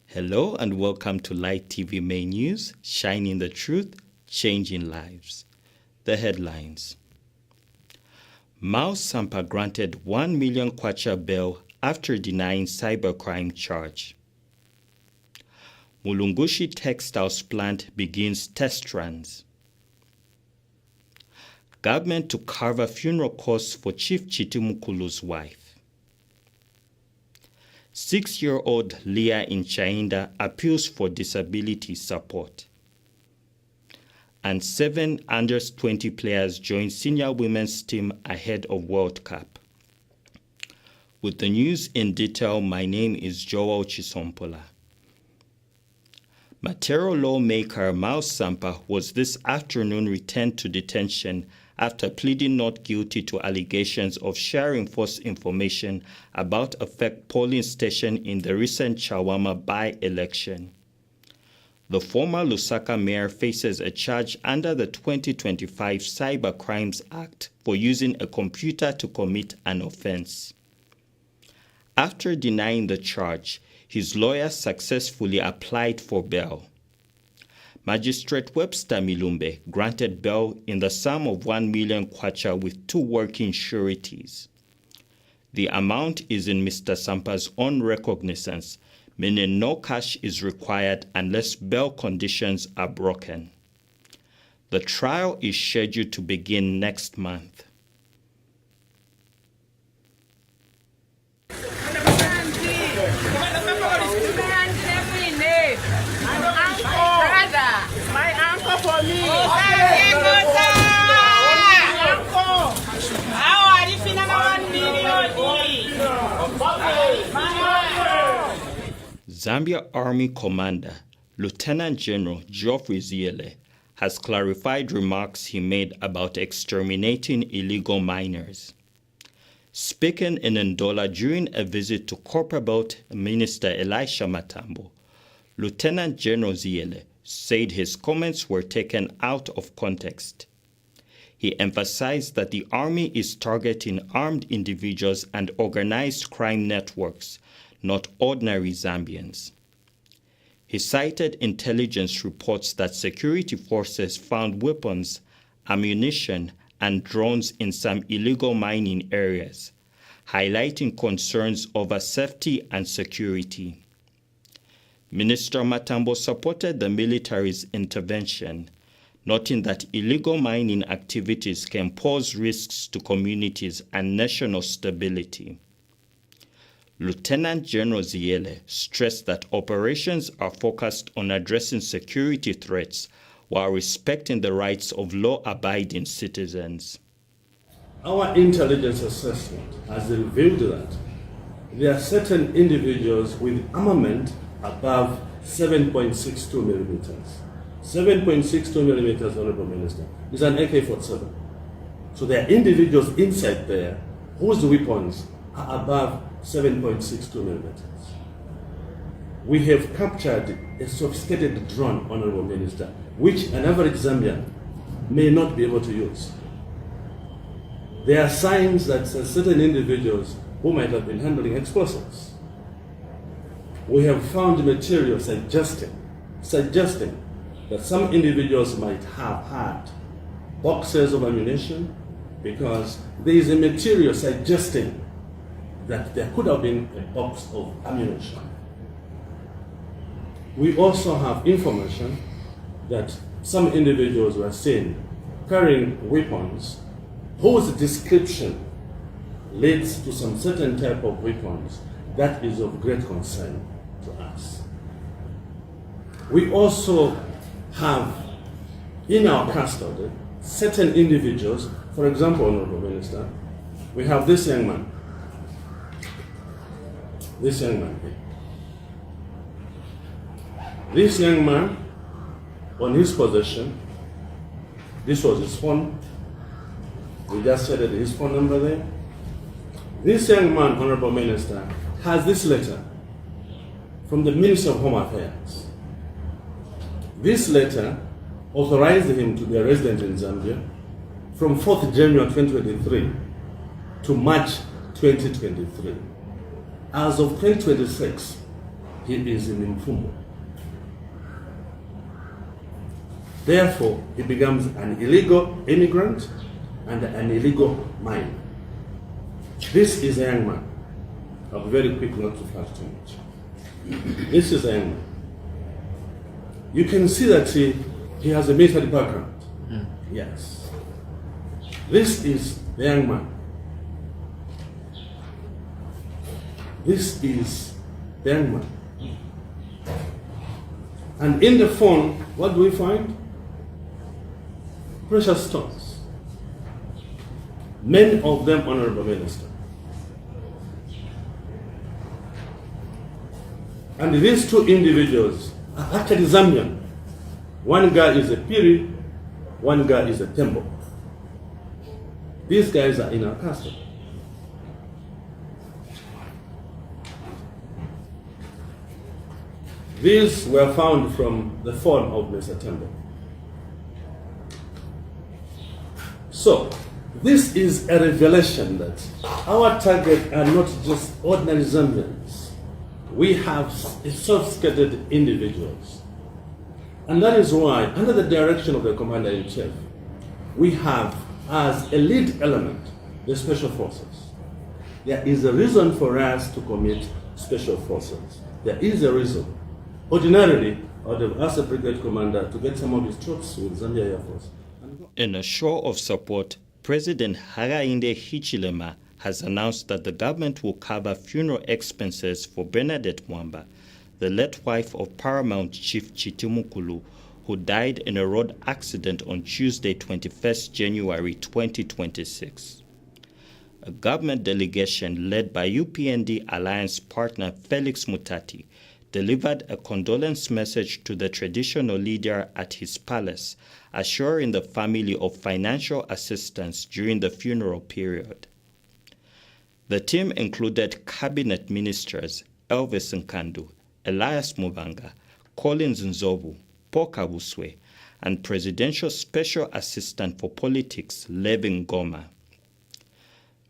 Hello and welcome to Light TV Main News, shining the truth, changing lives. The headlines. Miles Sampa granted 1 million kwacha bail after denying cybercrime charge. Mulungushi Textiles plant begins test runs. Government to cover funeral costs for Chief Chitimukulu's wife. 6-year-old Leah in Chainda appeals for disability support. And 7 under-20 players join senior women's team ahead of World Cup. With the news in detail, my name is Joel Chisompola. Material lawmaker Miles Sampa was this afternoon returned to detention after pleading not guilty to allegations of sharing false information about a fake polling station in the recent Chawama by-election. The former Lusaka mayor faces a charge under the 2025 Cyber Crimes Act for using a computer to commit an offense. After denying the charge, his lawyer successfully applied for bail. Magistrate Webster Milumbe granted bail in the sum of 1 million kwacha with 2 working sureties. The amount is in Mr. Sampa's own recognizance, meaning no cash is required unless bail conditions are broken. The trial is scheduled to begin next month. Zambia Army Commander Lieutenant General Geoffrey Ziyele has clarified remarks he made about exterminating illegal miners. Speaking in Ndola during a visit to Copperbelt Minister Elisha Matambo, Lieutenant General Ziyele said his comments were taken out of context. He emphasized that the army is targeting armed individuals and organized crime networks, not ordinary Zambians. He cited intelligence reports that security forces found weapons, ammunition, and drones in some illegal mining areas, highlighting concerns over safety and security. Minister Matambo supported the military's intervention, noting that illegal mining activities can pose risks to communities and national stability. Lieutenant General Ziyele stressed that operations are focused on addressing security threats while respecting the rights of law-abiding citizens. Our intelligence assessment has revealed that there are certain individuals with armament above 7.62 millimeters. 7.62 millimeters, Honorable Minister, is an AK-47. So there are individuals inside there whose weapons are above 7.62 millimeters. We have captured a sophisticated drone, Honorable Minister, which an average Zambian may not be able to use. There are signs that certain individuals who might have been handling explosives. We have found material suggesting that some individuals might have had boxes of ammunition, because there is a material suggesting that there could have been a box of ammunition. We also have information that some individuals were seen carrying weapons whose description leads to some certain type of weapons that is of great concern to us. We also have in our custody certain individuals. For example, Honorable Minister, we have this young man. This young man, on his possession, this was his phone. We just said his phone number there. This young man, Honorable Minister, has this letter from the Minister of Home Affairs. This letter authorized him to be a resident in Zambia from 4th January 2023 to March 2023. As of 2026, he is in Mfumo. Therefore, he becomes an illegal immigrant and an illegal miner. This is a young man. I'll be very quick not to flash too much. This is a young man. You can see that he has a military background. Yes. This is the young man. This is the young man. And in the phone, what do we find? Precious stones. Many of them, Honorable Minister. And these two individuals are actually Zambian. One guy is a Piri, one guy is a Tembo. These guys are in our custody. These were found from the phone of Mr. Tembo. So, this is a revelation that our target are not just ordinary Zambians. We have sophisticated individuals. And that is why, under the direction of the Commander-in-Chief, we have as a lead element the Special Forces. There is a reason for us to commit Special Forces. There is a reason. Ordinarily, I would have asked the brigade commander to get some of his troops with Zambia Air Force. In a show of support, President Hakainde Hichilema has announced that the government will cover funeral expenses for Bernadette Mwamba, the late wife of Paramount Chief Chiti Mukulu, who died in a road accident on Tuesday, 21st January 2026. A government delegation led by UPND alliance partner Felix Mutati delivered a condolence message to the traditional leader at his palace, assuring the family of financial assistance during the funeral period. The team included cabinet ministers Elvis Nkandu, Elias Mubanga, Collins Nzobu, Paul Kabuswe, and Presidential Special Assistant for Politics Levin Goma.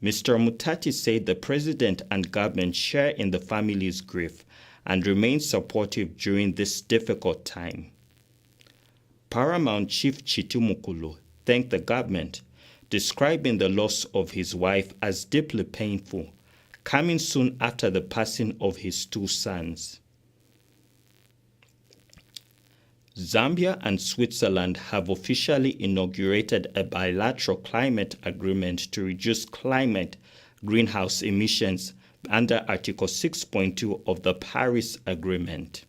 Mr. Mutati said the president and government share in the family's grief and remain supportive during this difficult time. Paramount Chief Chiti Mukulu thanked the government, describing the loss of his wife as deeply painful, coming soon after the passing of his two sons. Zambia and Switzerland have officially inaugurated a bilateral climate agreement to reduce climate greenhouse emissions under Article 6.2 of the Paris Agreement.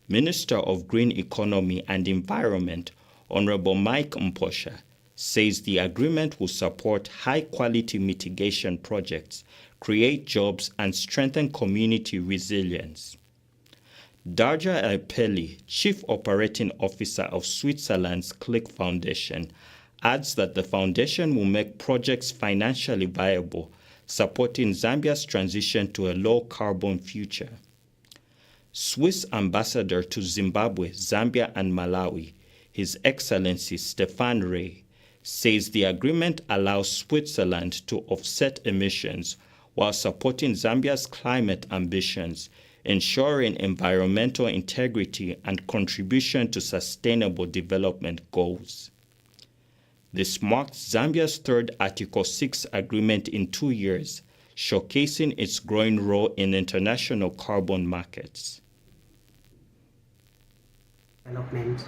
Minister of Green Economy and Environment, Honorable Mike Mposha, says the agreement will support high-quality mitigation projects, create jobs, and strengthen community resilience. Darja Epeli, Chief Operating Officer of Switzerland's CLIC Foundation, adds that the foundation will make projects financially viable, supporting Zambia's transition to a low-carbon future. Swiss Ambassador to Zimbabwe, Zambia, and Malawi, His Excellency Stefan Rey, says the agreement allows Switzerland to offset emissions while supporting Zambia's climate ambitions, ensuring environmental integrity and contribution to sustainable development goals. This marks Zambia's third Article 6 agreement in 2 years, showcasing its growing role in international carbon markets. Development.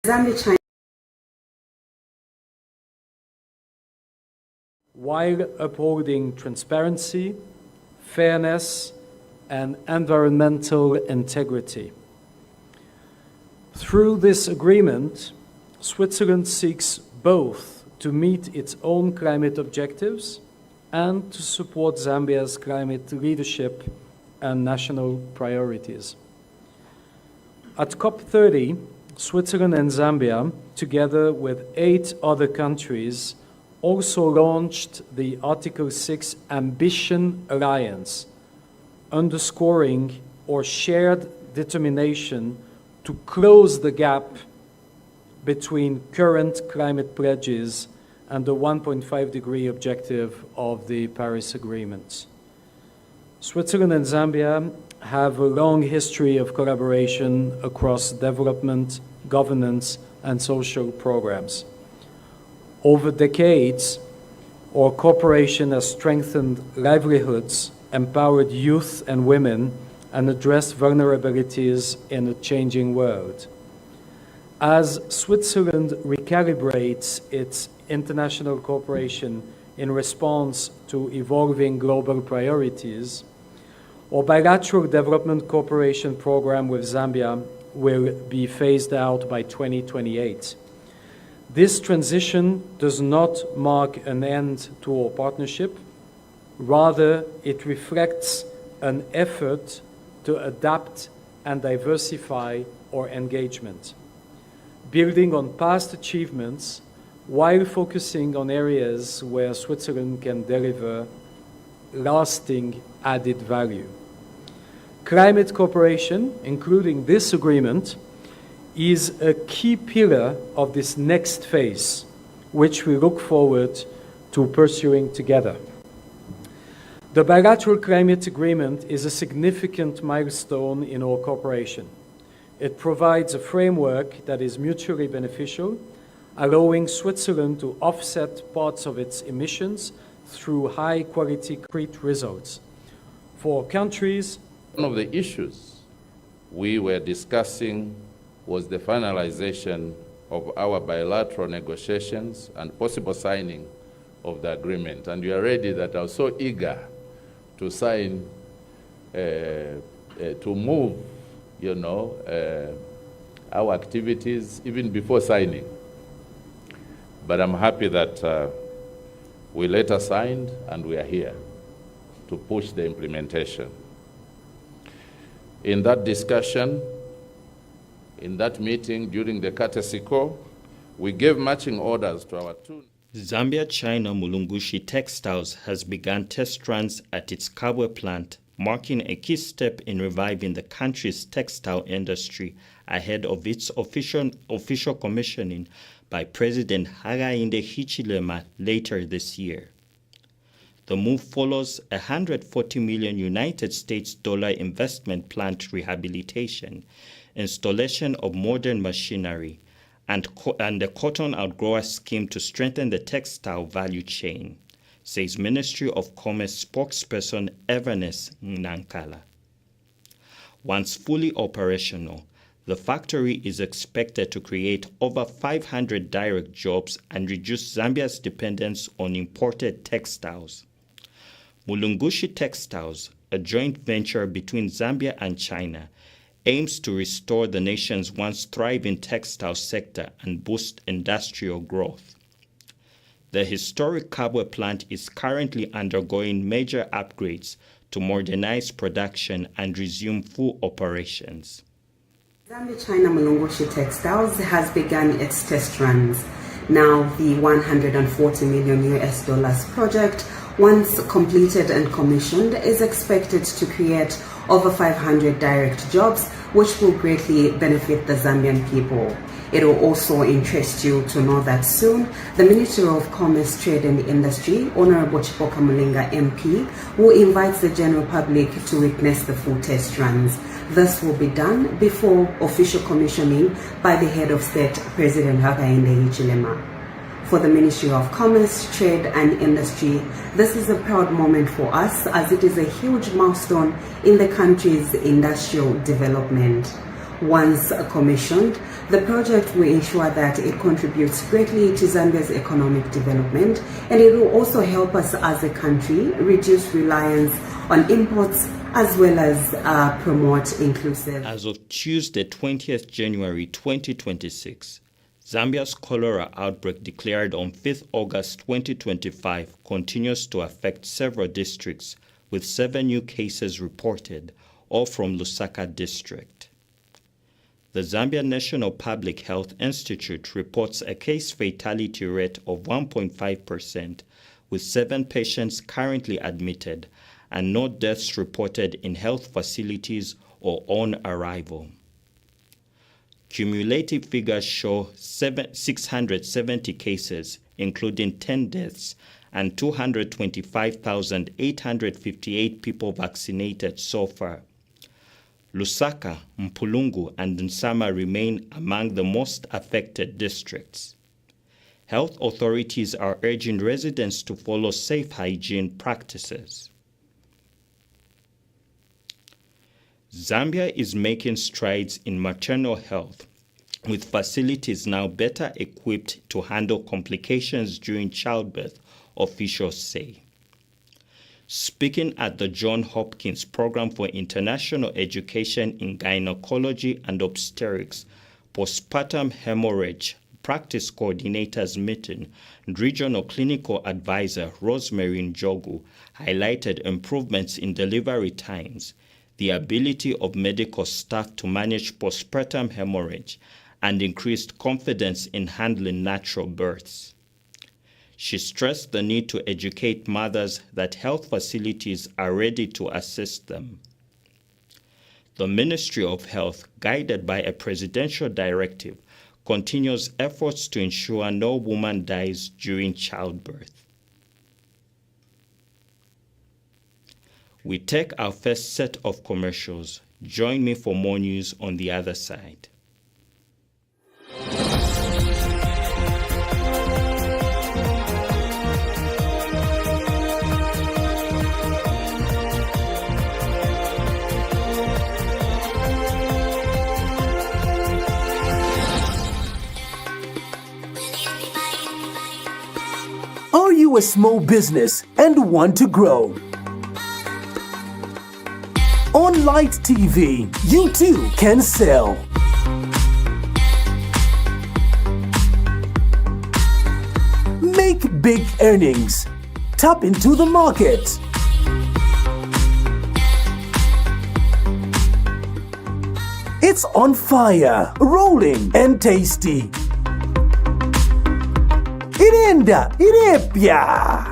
Zambia-China. While upholding transparency, fairness, and environmental integrity. Through this agreement, Switzerland seeks both to meet its own climate objectives and to support Zambia's climate leadership and national priorities. At COP30, Switzerland and Zambia, together with 8 other countries, also launched the Article 6 Ambition Alliance, underscoring our shared determination to close the gap between current climate pledges and the 1.5-degree objective of the Paris Agreement. Switzerland and Zambia have a long history of collaboration across development, governance, and social programs. Over decades, our cooperation has strengthened livelihoods, empowered youth and women, and addressed vulnerabilities in a changing world. As Switzerland recalibrates its international cooperation in response to evolving global priorities, our bilateral development cooperation program with Zambia will be phased out by 2028. This transition does not mark an end to our partnership. Rather, it reflects an effort to adapt and diversify our engagement, building on past achievements while focusing on areas where Switzerland can deliver lasting added value. Climate cooperation, including this agreement, is a key pillar of this next phase, which we look forward to pursuing together. The bilateral climate agreement is a significant milestone in our cooperation. It provides a framework that is mutually beneficial, allowing Switzerland to offset parts of its emissions through high-quality concrete results. For countries, one of the issues we were discussing was the finalization of our bilateral negotiations and possible signing of the agreement. And you are ready that I was so eager to sign, to move, our activities even before signing. But I'm happy that we later signed and we are here to push the implementation. In that discussion, in that meeting during the courtesy call, we gave matching orders to our two. Zambia-China Mulungushi Textiles has begun test runs at its Kabwe plant, marking a key step in reviving the country's textile industry ahead of its official commissioning by President Hakainde Hichilema later this year. The move follows a $140 million United States investment plant rehabilitation, installation of modern machinery, and the cotton outgrower scheme to strengthen the textile value chain, says Ministry of Commerce spokesperson Everness Nankala. Once fully operational, the factory is expected to create over 500 direct jobs and reduce Zambia's dependence on imported textiles. Mulungushi Textiles, a joint venture between Zambia and China, aims to restore the nation's once thriving textile sector and boost industrial growth. The historic Kabwe plant is currently undergoing major upgrades to modernize production and resume full operations. Zambia-China Mulungushi Textiles has begun its test runs. Now the $140 million project, once completed and commissioned, is expected to create over 500 direct jobs, which will greatly benefit the Zambian people. It will also interest you to know that soon, the Ministry of Commerce, Trade and Industry, Honorable Chipoka Mulinga MP, will invite the general public to witness the full test runs. This will be done before official commissioning by the head of state, President Hakainde Hichilema. For the Ministry of Commerce, Trade and Industry, this is a proud moment for us as it is a huge milestone in the country's industrial development. Once commissioned, the project will ensure that it contributes greatly to Zambia's economic development, and it will also help us as a country reduce reliance on imports as well as promote inclusive. As of Tuesday, 20th January 2026, Zambia's cholera outbreak declared on 5th August 2025 continues to affect several districts, with 7 new cases reported, all from Lusaka district. The Zambia National Public Health Institute reports a case fatality rate of 1.5%, with 7 patients currently admitted and no deaths reported in health facilities or on arrival. Cumulative figures show 670 cases, including 10 deaths and 225,858 people vaccinated so far. Lusaka, Mpulungu, and Nsama remain among the most affected districts. Health authorities are urging residents to follow safe hygiene practices. Zambia is making strides in maternal health, with facilities now better equipped to handle complications during childbirth, officials say. Speaking at the Johns Hopkins Program for International Education in Gynecology and Obstetrics Postpartum Hemorrhage Practice Coordinators Meeting, Regional Clinical Advisor Rosemary Njogu highlighted improvements in delivery times, the ability of medical staff to manage postpartum hemorrhage, and increased confidence in handling natural births. She stressed the need to educate mothers that health facilities are ready to assist them. The Ministry of Health, guided by a presidential directive, continues efforts to ensure no woman dies during childbirth. We take our first set of commercials. Join me for more news on the other side. Are you a small business and want to grow? On Light TV, you too can sell. Make big earnings. Tap into the market. It's on fire, rolling and tasty. Irenda, irepia.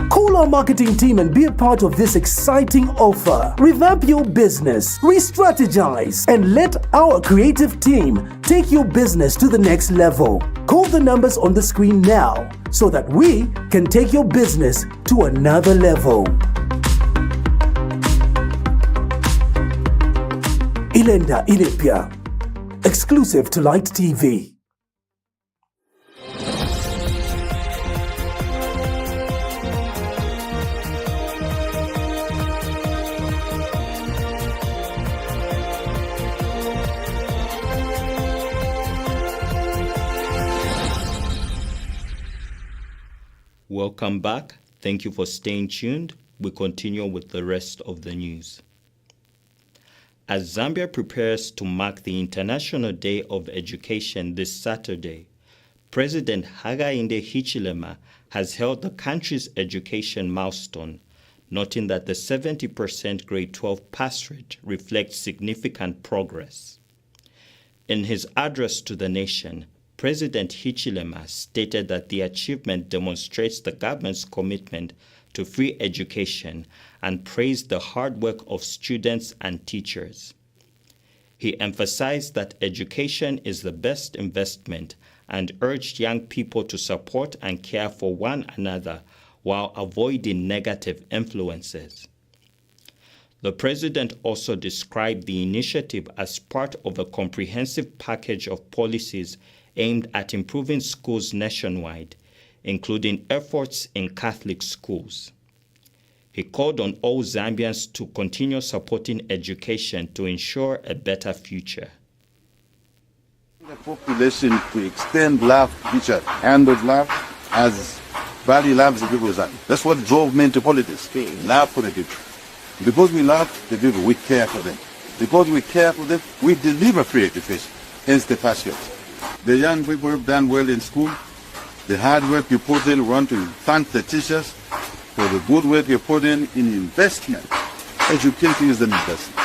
Call our marketing team and be a part of this exciting offer. Revamp your business, re-strategize, and let our creative team take your business to the next level. Call the numbers on the screen now so that we can take your business to another level. Ilenda Ilipia, exclusive to Light TV. Welcome back. Thank you for staying tuned. We continue with the rest of the news. As Zambia prepares to mark the International Day of Education this Saturday, President Hakainde Hichilema has held the country's education milestone, noting that the 70% grade 12 pass rate reflects significant progress. In his address to the nation, President Hichilema stated that the achievement demonstrates the government's commitment to free education and praised the hard work of students and teachers. He emphasized that education is the best investment and urged young people to support and care for one another while avoiding negative influences. The president also described the initiative as part of a comprehensive package of policies aimed at improving schools nationwide, including efforts in Catholic schools. He called on all Zambians to continue supporting education to ensure a better future. The population to extend love to each other, hand of love as Bali loves the people of Zambia. That's what drove me into politics, love for the people. Because we love the people, we care for them. Because we care for them, we deliver free education, hence the pass rate. The young people have done well in school. The hard work you put in, we want to thank the teachers for the good work you put in investment. Education is an investment.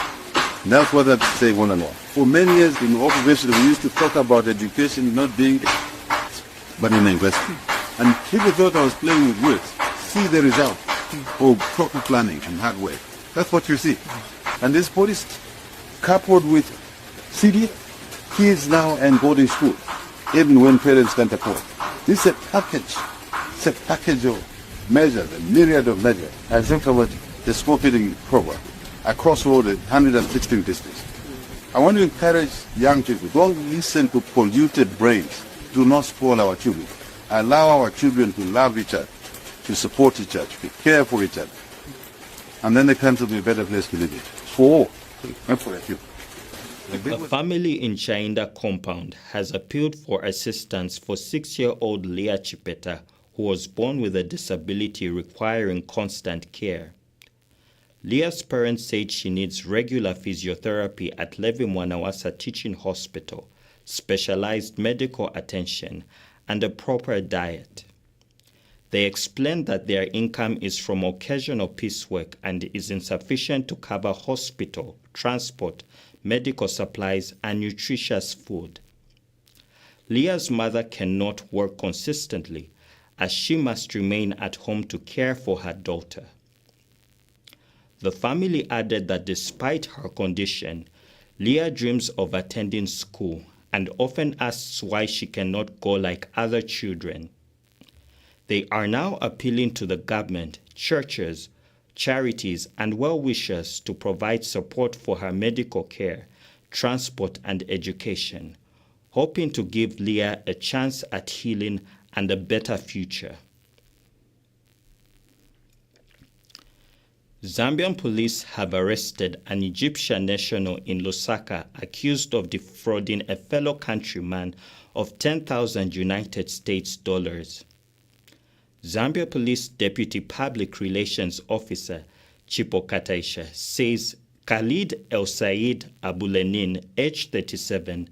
And that's what I say one and all. For many years in operation, we used to talk about education not being, but an investment. And people thought I was playing with words. See the result of proper planning and hard work. That's what you see. And this policy, coupled with CD, kids now and go to school, even when parents can't afford. This is a package. It's a package of measures, a myriad of measures. I think about the school feeding program across all the 116 districts. I want to encourage young people, don't listen to polluted brains. Do not spoil our children. Allow our children to love each other, to support each other, to care for each other. And then the country will be a better place to live in. For all, not for a few. A family in Chainda compound has appealed for assistance for 6-year-old Leah Chipeta, who was born with a disability requiring constant care. Leah's parents said she needs regular physiotherapy at Levi Mwanawasa Teaching Hospital, specialized medical attention, and a proper diet. They explained that their income is from occasional piecework and is insufficient to cover hospital, transport, medical supplies, and nutritious food. Leah's mother cannot work consistently, as she must remain at home to care for her daughter. The family added that despite her condition, Leah dreams of attending school and often asks why she cannot go like other children. They are now appealing to the government, churches, charities, and well-wishers to provide support for her medical care, transport, and education, hoping to give Leah a chance at healing and a better future. Zambian police have arrested an Egyptian national in Lusaka accused of defrauding a fellow countryman of 10,000 United States dollars. Zambia Police Deputy Public Relations Officer Chipo Kataisha says Khalid El Said Abulenin, age 37,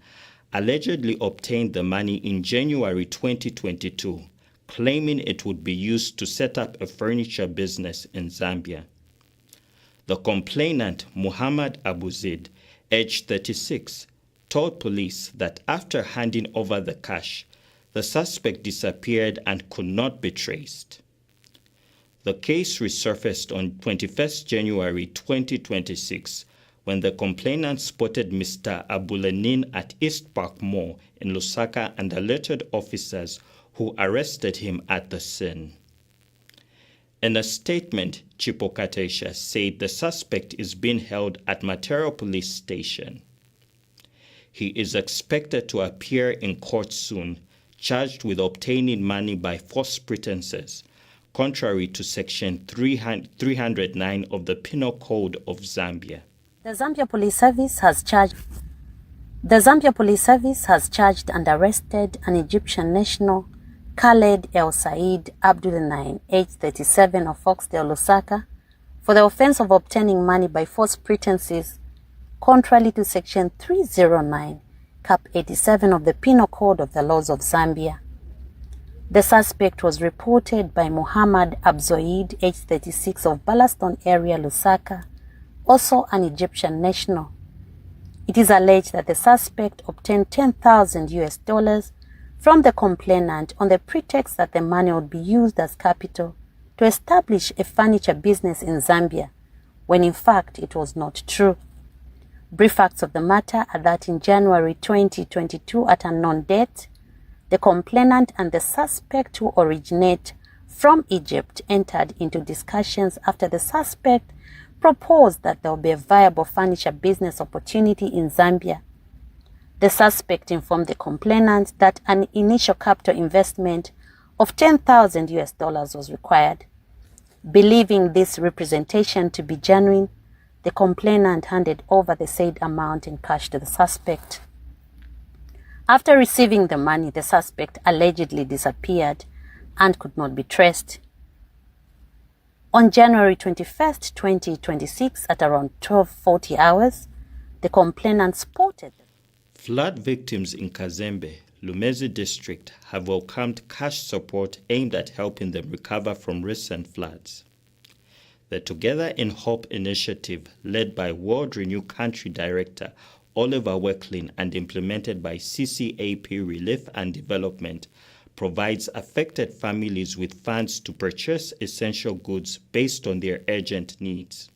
allegedly obtained the money in January 2022, claiming it would be used to set up a furniture business in Zambia. The complainant, Muhammad Abu Zaid, age 36, told police that after handing over the cash, the suspect disappeared and could not be traced. The case resurfaced on 21st January 2026 when the complainant spotted Mr. Abulenin at East Park Mall in Lusaka and alerted officers who arrested him at the scene. In a statement, Chipo Kataisha said the suspect is being held at Matero Police Station. He is expected to appear in court soon, charged with obtaining money by false pretenses, contrary to Section 309 of the Penal Code of Zambia. The Zambia Police Service has charged and arrested an Egyptian national, Khaled El Said Abdulnain, age 37, of Foxdale, Lusaka, for the offense of obtaining money by false pretenses, contrary to Section 309, Cap 87 of the Penal Code of the Laws of Zambia. The suspect was reported by Muhammad Abzoid, age 36, of Ballaston area, Lusaka, also an Egyptian national. It is alleged that the suspect obtained $10,000 from the complainant on the pretext that the money would be used as capital to establish a furniture business in Zambia, when in fact it was not true. Brief facts of the matter are that in January 2022, at a unknown date, the complainant and the suspect, who originate from Egypt, entered into discussions after the suspect proposed that there would be a viable furniture business opportunity in Zambia. The suspect informed the complainant that an initial capital investment of $10,000 was required. Believing this representation to be genuine, the complainant handed over the said amount in cash to the suspect. After receiving the money, the suspect allegedly disappeared and could not be traced. On January 21st, 2026, at around 12:40 hours, the complainant spotted. Flood victims in Kazembe, Lumezi district, have welcomed cash support aimed at helping them recover from recent floods. The Together in Hope initiative, led by World Renew Country Director Oliver Wecklin and implemented by CCAP Relief and Development, provides affected families with funds to purchase essential goods based on their urgent needs.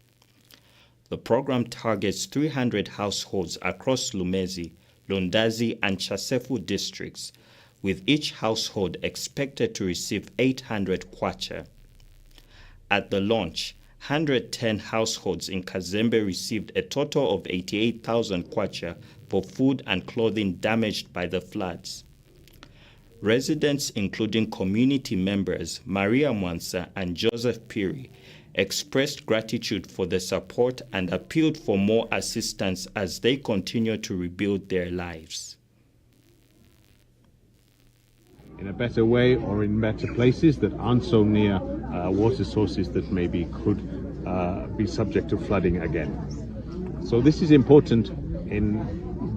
The program targets 300 households across Lumezi, Lundazi, and Chasefu districts, with each household expected to receive 800 kwacha. At the launch, 110 households in Kazembe received a total of 88,000 kwacha for food and clothing damaged by the floods. Residents, including community members Maria Mwansa and Joseph Piri, expressed gratitude for the support and appealed for more assistance as they continue to rebuild their lives. In a better way or in better places that aren't so near water sources that maybe could be subject to flooding again. So this is important in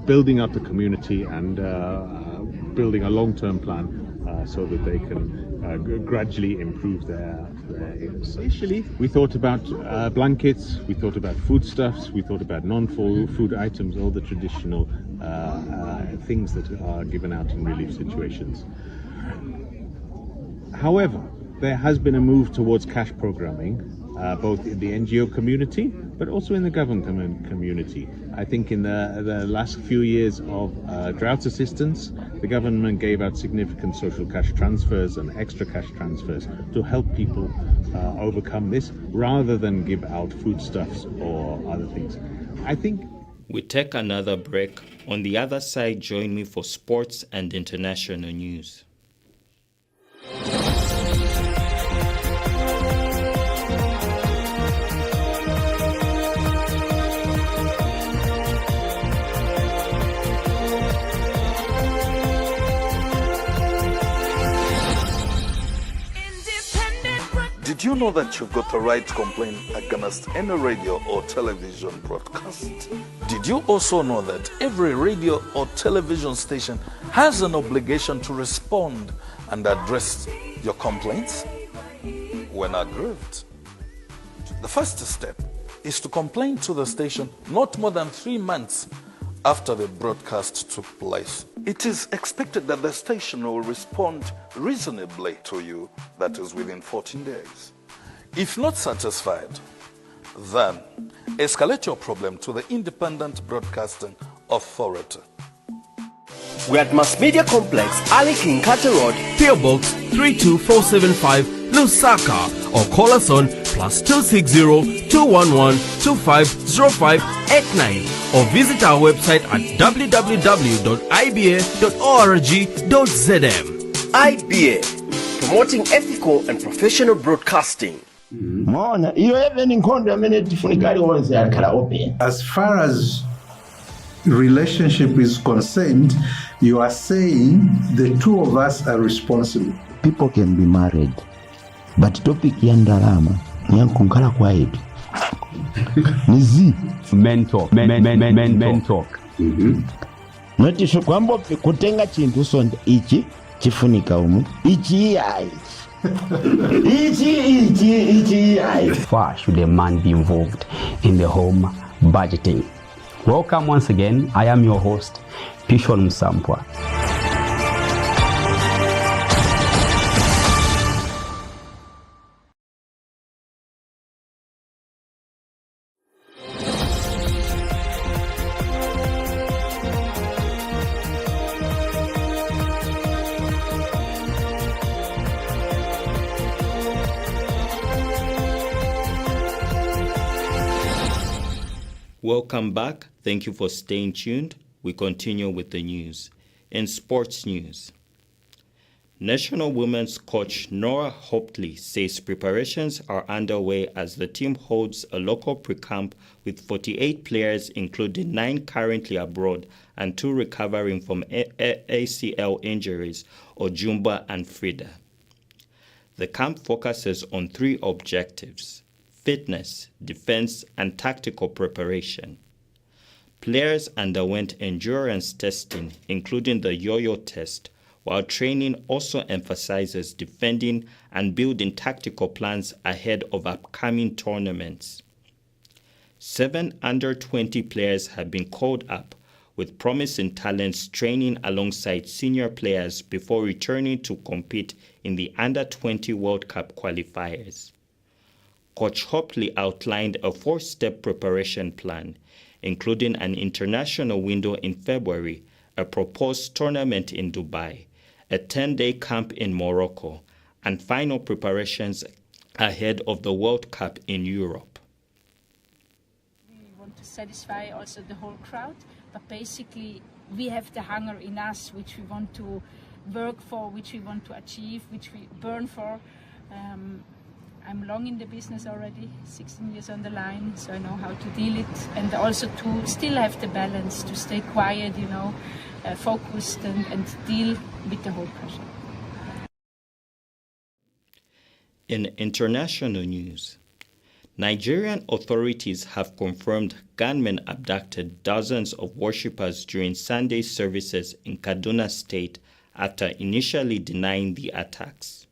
building up the community and building a long-term plan so that they can gradually improve their areas. Initially, we thought about blankets, we thought about foodstuffs, we thought about non-food items, all the traditional things that are given out in relief situations. However, there has been a move towards cash programming, both in the NGO community, but also in the government community. I think in the last few years of drought assistance, the government gave out significant social cash transfers and extra cash transfers to help people overcome this, rather than give out foodstuffs or other things. I think we take another break. On the other side, join me for sports and international news. Did you know that you've got the right to complain against any radio or television broadcast? Did you also know that every radio or television station has an obligation to respond and address your complaints when aggrieved? The first step is to complain to the station not more than 3 months after the broadcast took place. It is expected that the station will respond reasonably to you, that is within 14 days. If not satisfied, then escalate your problem to the Independent Broadcasting Authority. We're at Mass Media Complex, Ali King Carter Road, PO Box 32475, Lusaka, or call us on +260 211 250589, or visit our website at www.iba.org.zm. IBA, promoting ethical and professional broadcasting. As far as relationship is concerned, you are saying the two of us are responsible. People can be married, but topic yandalama nyankunkala quiet. Nizi men talk. Notisho kwamba kutenga chintu sonde ichi chifunika umu ichi ai. Why should a man be involved in the home budgeting? Welcome once again. I am your host, Pishon Musampwa. Welcome back. Thank you for staying tuned. We continue with the news. In sports news, National Women's coach Nora Hopley says preparations are underway as the team holds a local pre-camp with 48 players, including 9 currently abroad and 2 recovering from ACL injuries, Ojumba and Frida. The camp focuses on 3 objectives: fitness, defense, and tactical preparation. Players underwent endurance testing, including the yo-yo test, while training also emphasizes defending and building tactical plans ahead of upcoming tournaments. 7 under-20 players have been called up, with promising talents training alongside senior players before returning to compete in the under-20 World Cup qualifiers. Coach Hopley outlined a 4-step preparation plan, including an international window in February, a proposed tournament in Dubai, a 10-day camp in Morocco, and final preparations ahead of the World Cup in Europe. We want to satisfy also the whole crowd, but basically we have the hunger in us which we want to work for, which we want to achieve, which we burn for. I'm long in the business already, 16 years on the line, so I know how to deal it, and also to still have the balance, to stay quiet, focused and deal with the whole pressure. In international news, Nigerian authorities have confirmed gunmen abducted dozens of worshippers during Sunday services in Kaduna State after initially denying the attacks.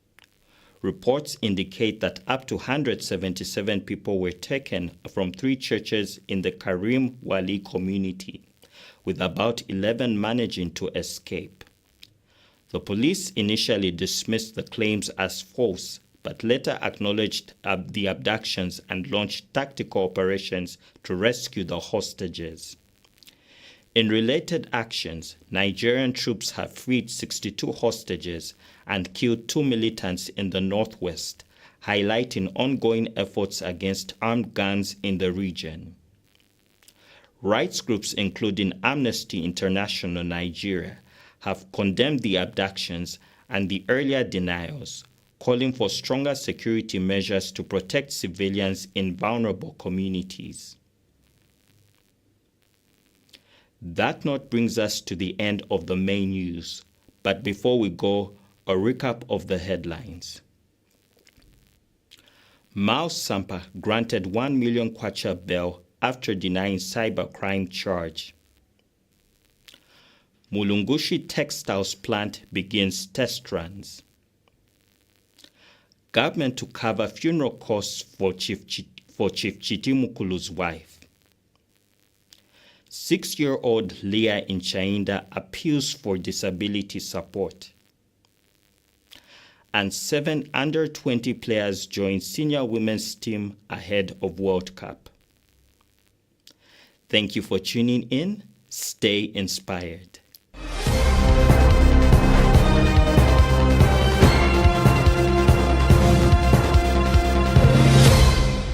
Reports indicate that up to 177 people were taken from 3 churches in the Karim Wali community, with about 11 managing to escape. The police initially dismissed the claims as false, but later acknowledged the abductions and launched tactical operations to rescue the hostages. In related actions, Nigerian troops have freed 62 hostages and killed 2 militants in the northwest, highlighting ongoing efforts against armed gangs in the region. Rights groups including Amnesty International Nigeria have condemned the abductions and the earlier denials, calling for stronger security measures to protect civilians in vulnerable communities. That note brings us to the end of the main news, but before we go, a recap of the headlines. Miles Sampa granted 1 million kwacha bail after denying cybercrime charge. Mulungushi Textiles plant begins test runs. Government to cover funeral costs for Chief Chitimukulu's wife. 6-year-old Leah in Chainda appeals for disability support. And 7 under-20 players join senior women's team ahead of World Cup. Thank you for tuning in. Stay inspired.